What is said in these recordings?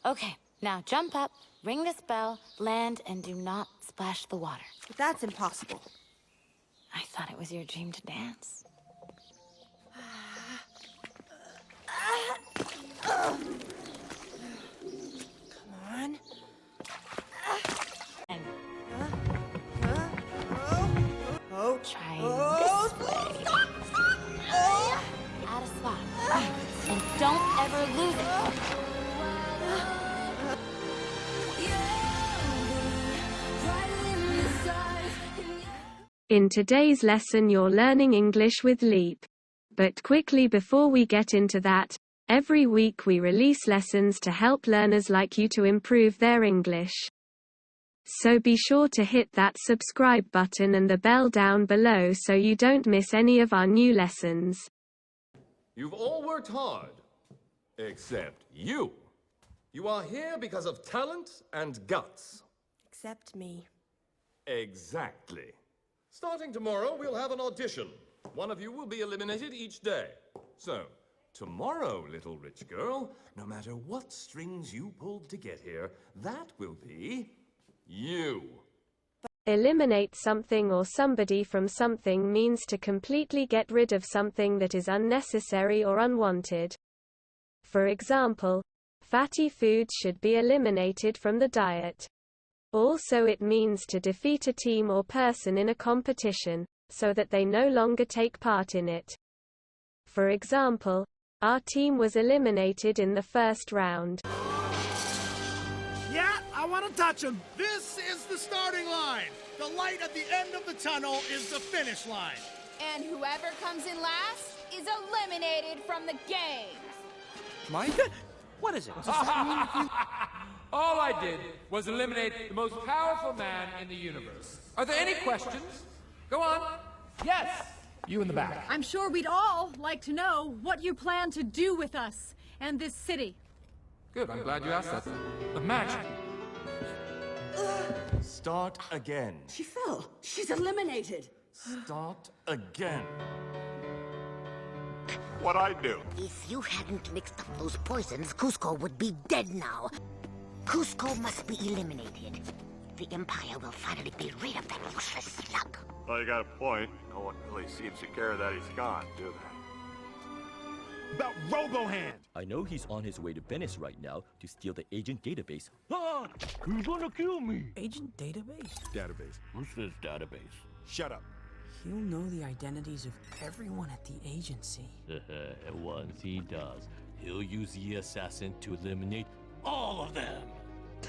Okay, now jump up, ring this bell, land, and do not splash the water. That's impossible. I thought it was your dream to dance. Come on. Oh, Try oh, this way. Stop! Stop! Oh. Add a spot. And don't ever lose it. In today's lesson you're learning English with Leap. But quickly before we get into that, every week we release lessons to help learners like you to improve their English. So be sure to hit that subscribe button and the bell down below so you don't miss any of our new lessons. You've all worked hard, except you. You are here because of talent and guts. Except me. Exactly. Starting tomorrow, we'll have an audition. One of you will be eliminated each day. So, tomorrow, little rich girl, no matter what strings you pulled to get here, that will be you. Eliminate something or somebody from something means to completely get rid of something that is unnecessary or unwanted. For example, fatty foods should be eliminated from the diet. Also, it means to defeat a team or person in a competition, so that they no longer take part in it. For example, our team was eliminated in the first round. Yeah, I want to touch him. This is the starting line. The light at the end of the tunnel is the finish line. And whoever comes in last is eliminated from the game. Mike? What is it? All I did was eliminate the most powerful man in the universe. Are there any questions? Go on. Yes! You in the back. I'm sure we'd all like to know what you plan to do with us and this city. Good, I'm glad you asked that. Imagine. Start again. She fell. She's eliminated. Start again. What'd I do? If you hadn't mixed up those poisons, Cusco would be dead now. Cusco must be eliminated. The Empire will finally be rid of that useless slug. Well, you got a point. No one really seems to care that he's gone, do they? About Robo-Hand. I know he's on his way to Venice right now to steal the agent database. Ah! Who's gonna kill me? Agent database? Database. What's this database? Shut up. He'll know the identities of everyone at the agency. Once he does, he'll use the assassin to eliminate all of them.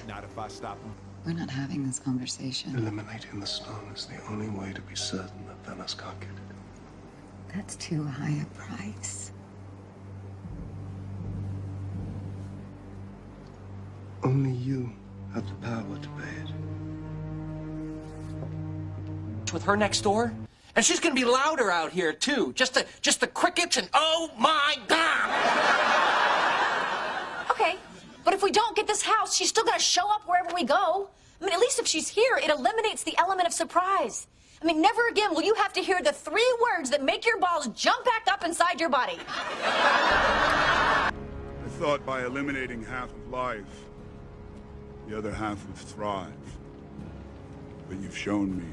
Not if I stop him. We're not having this conversation. Eliminating the stone is the only way to be certain that Venice can't get it. That's too high a price. Only you have the power to pay it. With her next door? And she's gonna be louder out here, too. Just the crickets and oh my God! Okay, but if we don't get this house, she's still gonna show up wherever we go. I mean, at least if she's here, it eliminates the element of surprise. I mean, never again will you have to hear the 3 words that make your balls jump back up inside your body. I thought by eliminating half of life, the other half would thrive. But you've shown me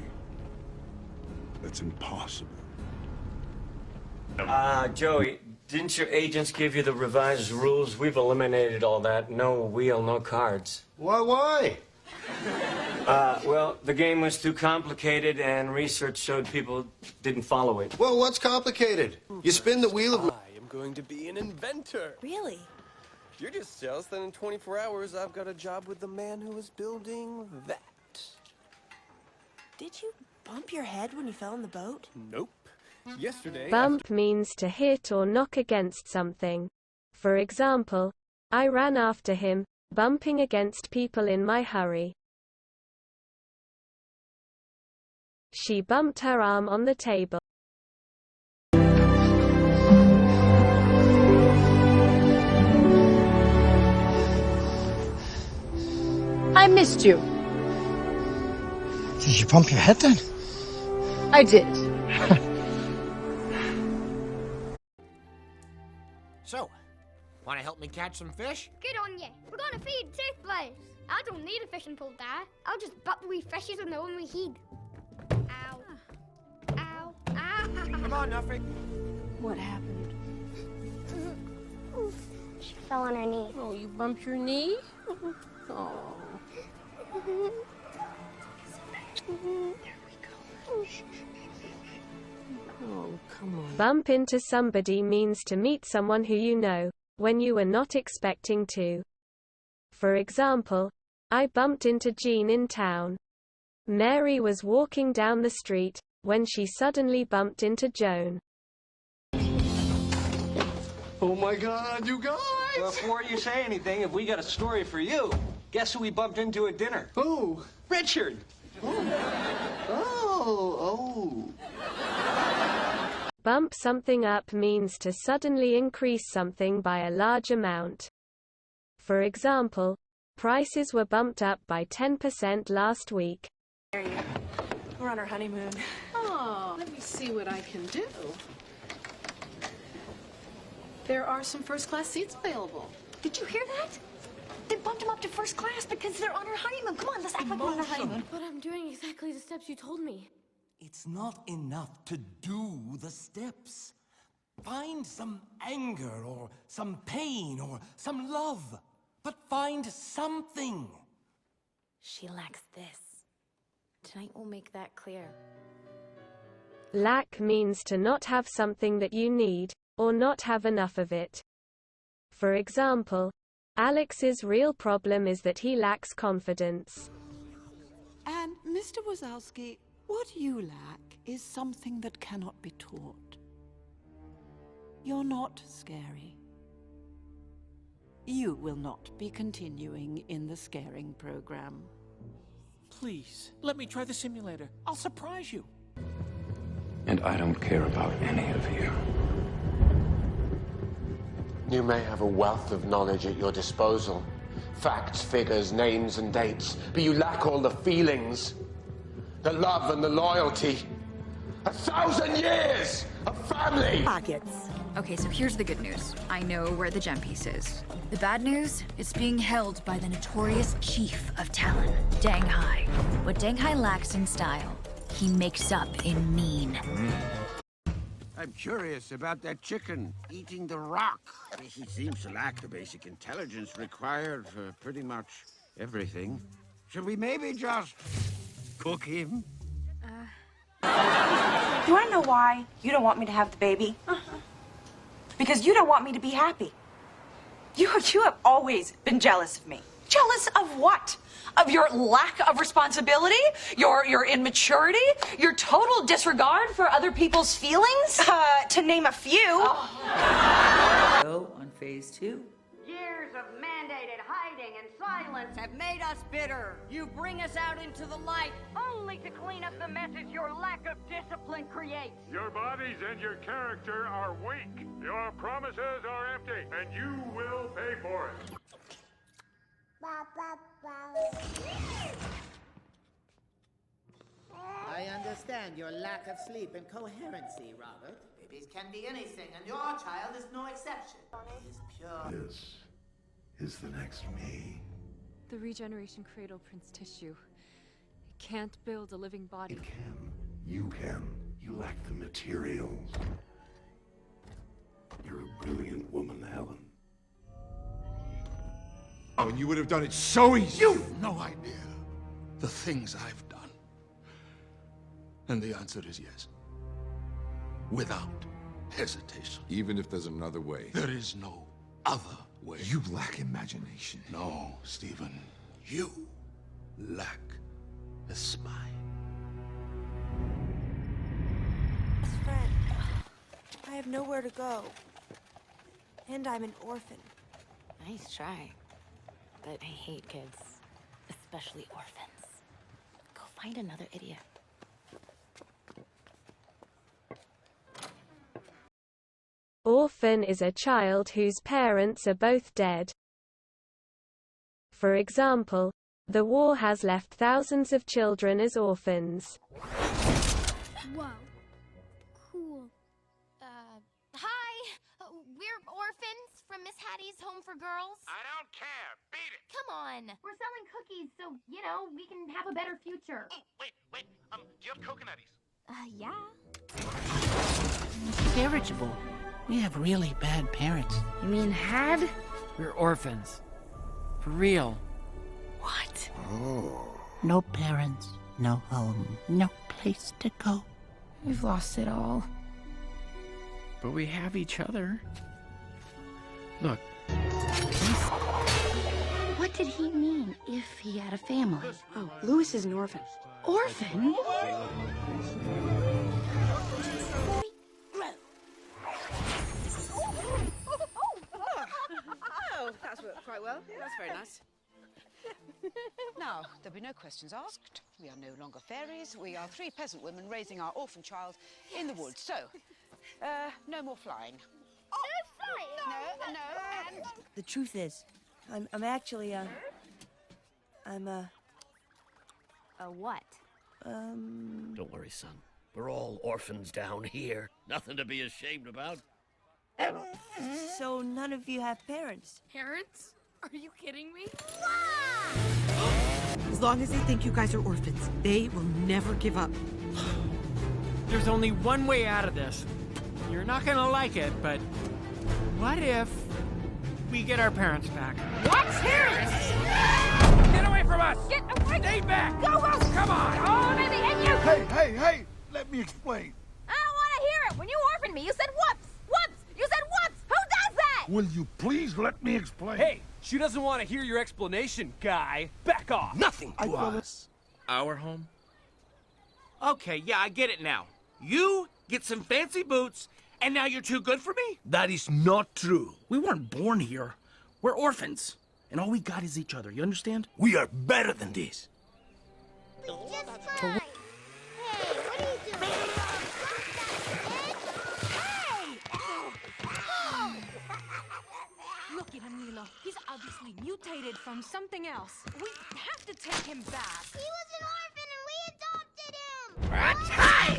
that's impossible. Joey, didn't your agents give you the revised rules? We've eliminated all that. No wheel, no cards. Why? Well, the game was too complicated and research showed people didn't follow it. Well, what's complicated? You spin the wheel of... I am going to be an inventor. Really? You're just jealous that in 24 hours I've got a job with the man who was building that. Did you bump your head when you fell in the boat? Nope. Yesterday... Bump means to hit or knock against something. For example, I ran after him, bumping against people in my hurry. She bumped her arm on the table. I missed you. Did you bump your head then? I did. So, want to help me catch some fish? Good on ya. We're gonna feed I don't need a fishing pole, Dad. I'll just butt the wee fishes on the one we heed. Ow. Ow. Ow. Come on, Nuffy. What happened? She fell on her knee. Oh, you bumped your knee? Oh. Oh, come on. Bump into somebody means to meet someone who you know, when you were not expecting to. For example, I bumped into Jean in town. Mary was walking down the street, when she suddenly bumped into Joan. Oh my God, you guys! Before you say anything, if we got a story for you, guess who we bumped into at dinner? Who? Richard. Oh. Bump something up means to suddenly increase something by a large amount. For example, prices were bumped up by 10% last week. We're on our honeymoon. Oh, let me see what I can do. There are some first-class seats available. Did you hear that? They bumped him up to first class because they're on her honeymoon. Come on, let's act like we're on our honeymoon. But I'm doing exactly the steps you told me. It's not enough to do the steps. Find some anger or some pain or some love. But find something. She lacks this. Tonight we'll make that clear. Lack means to not have something that you need, or not have enough of it. For example, Alex's real problem is that he lacks confidence. And Mr. Wazowski, what you lack is something that cannot be taught. You're not scary. You will not be continuing in the scaring program. Please, let me try the simulator. I'll surprise you. And I don't care about any of you. You may have a wealth of knowledge at your disposal. Facts, figures, names, and dates. But you lack all the feelings. The love and the loyalty. 1,000 years of family! Pockets. Okay, so here's the good news. I know where the gem piece is. The bad news? It's being held by the notorious chief of Talon, Dang Hai. What Dang Hai lacks in style, he makes up in mean. I'm curious about that chicken eating the rock. He seems to lack the basic intelligence required for pretty much everything. Should we maybe just cook him? You want to know why you don't want me to have the baby? Because you don't want me to be happy. You have always been jealous of me. Jealous of what? Of your lack of responsibility? Your immaturity? Your total disregard for other people's feelings? To name a few. On phase 2. Years of mandated hiding and silence have made us bitter. You bring us out into the light only to clean up the messes your lack of discipline creates. Your bodies and your character are weak. Your promises are empty, and you will pay for it. I understand your lack of sleep and coherency, Robert. Babies can be anything, and your child is no exception. He is pure. This is the next me. The regeneration cradle prints tissue. It can't build a living body. It can. You can. You lack the materials. You're a brilliant woman, Helen. Oh, and you would have done it so easy. You've no idea the things I've done. And the answer is yes. Without hesitation. Even if there's another way. There is no other way. You lack imagination. No, Stephen. You lack a spine. Best friend, I have nowhere to go. And I'm an orphan. Nice try. But I hate kids. Especially orphans. Go find another idiot. Orphan is a child whose parents are both dead. For example, the war has left thousands of children as orphans. Whoa. Cool. Hi. We're orphans from Miss Hattie's Home for Girls? I don't care. Beat it. Come on. We're selling cookies, so, you know, we can have a better future. Oh, wait. Do you have coconutties? Yeah. Dirigible. We have really bad parents. You mean had? We're orphans. For real. What? Oh. No parents, no home, no place to go. We've lost it all. But we have each other. Look. What did he mean, if he had a family? Oh, Louis is an orphan. Orphan? Oh, that's worked quite well. That's very nice. Now, there'll be no questions asked. We are no longer fairies. We are three peasant women raising our orphan child in the woods. So, no more flying. No. The truth is, I'm actually, I'm a what? Don't worry, son. We're all orphans down here. Nothing to be ashamed about. So none of you have parents? Parents? Are you kidding me? As long as they think you guys are orphans, they will never give up. There's only one way out of this. You're not gonna like it, but what if we get our parents back? What? Parents? Get away from us! Get away! Stay back! Go, Will! Come on! Oh, baby, and you! Hey! Let me explain. I don't want to hear it. When you orphaned me, you said whoops! Whoops! You said whoops! Who does that? Will you please let me explain? Hey, she doesn't want to hear your explanation, guy. Back off! Nothing to us. Our home? Okay, yeah, I get it now. You get some fancy boots, and now you're too good for me? That is not true. We weren't born here. We're orphans. And all we got is each other, you understand? We are better than this. Look at him, Lilo. He's obviously mutated from something else. We have to take him back. He was an orphan and we adopted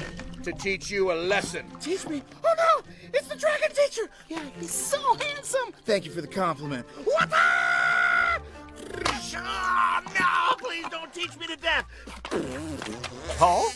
him! To teach you a lesson. Teach me? Oh no! It's the dragon teacher! Yeah, he's so handsome! Thank you for the compliment. What the? Oh, no! Please don't teach me to death. Oh?